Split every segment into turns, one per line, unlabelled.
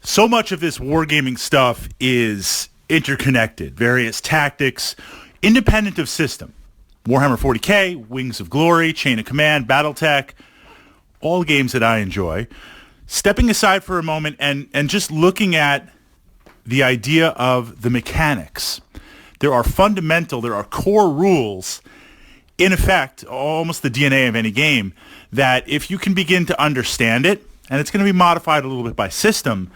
So much of this wargaming stuff is interconnected, various tactics, independent of system. Warhammer 40k, Wings of Glory, Chain of Command, Battletech, all games that I enjoy. Stepping aside for a moment and just looking at the idea of the mechanics. There are core rules, in effect, almost the DNA of any game, that if you can begin to understand it, and it's going to be modified a little bit by system,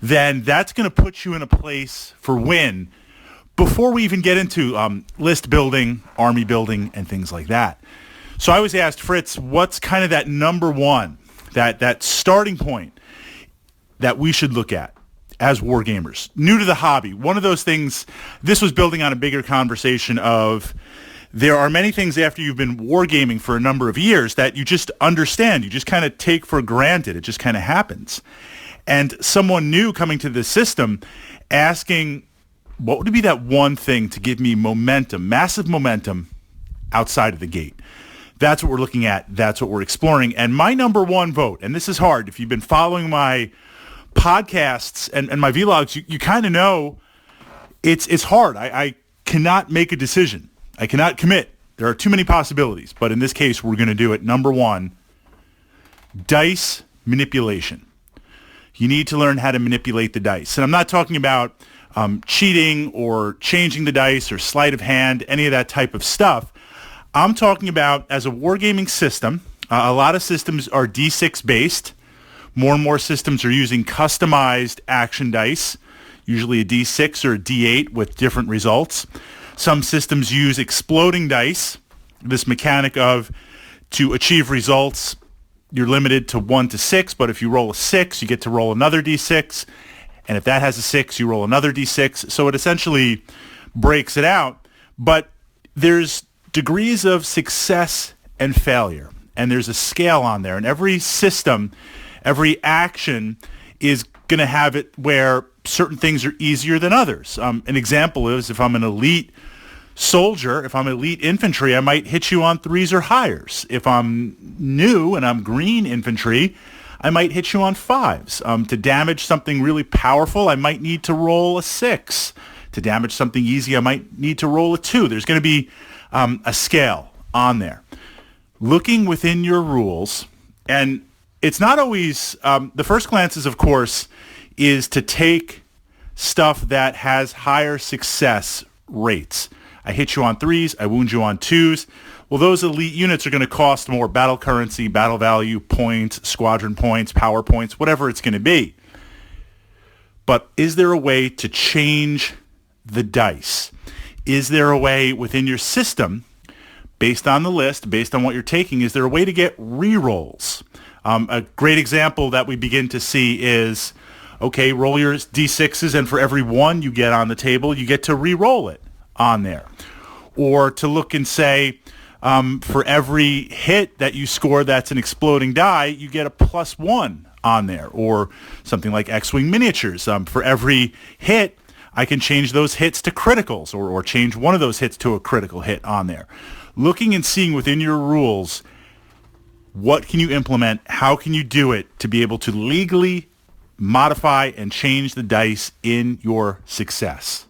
then that's going to put you in a place for win before we even get into list building, army building, and things like that. So I was asked, Fritz, what's kind of that number one, that starting point that we should look at as wargamers, new to the hobby? One of those things, this was building on a bigger conversation of there are many things after you've been wargaming for a number of years that you just understand, you just kind of take for granted, it just kind of happens. And someone new coming to the system asking, what would be that one thing to give me momentum, massive momentum outside of the gate? That's what we're looking at. That's what we're exploring. And my number one vote, and this is hard, if you've been following my podcasts and my vlogs, you kind of know it's hard. I cannot make a decision. I cannot commit. There are too many possibilities. But in this case, we're going to do it. Number one, dice manipulation. You need to learn how to manipulate the dice. And I'm not talking about cheating or changing the dice or sleight of hand, any of that type of stuff. I'm talking about, as a wargaming system, a lot of systems are D6 based. More and more systems are using customized action dice, usually a D6 or a D8 with different results. Some systems use exploding dice, this mechanic of to achieve results, you're limited to 1 to 6, but if you roll a 6, you get to roll another D6, and if that has a 6, you roll another D6. So it essentially breaks it out, but there's degrees of success and failure, and there's a scale on there, and every system, every action is going to have it where certain things are easier than others. An example is if I'm an elite soldier, if I'm elite infantry, I might hit you on 3s or higher. If I'm new and I'm green infantry, I might hit you on 5s. To damage something really powerful, I might need to roll a 6. To damage something easy, I might need to roll a 2. There's going to be a scale on there. Looking within your rules, and it's not always, the first glances, of course, is to take stuff that has higher success rates. I hit you on 3s, I wound you on 2s. Well, those elite units are going to cost more battle currency, battle value, points, squadron points, power points, whatever it's going to be. But is there a way to change the dice? Is there a way within your system, based on the list, based on what you're taking, is there a way to get re-rolls? A great example that we begin to see is, okay, roll your D6s, and for every 1 you get on the table, you get to re-roll it on there. Or to look and say, for every hit that you score that's an exploding die, you get a +1 on there. Or something like X-Wing miniatures. For every hit, I can change those hits to criticals, or change one of those hits to a critical hit on there. Looking and seeing within your rules, what can you implement? How can you do it to be able to legally modify and change the dice in your success?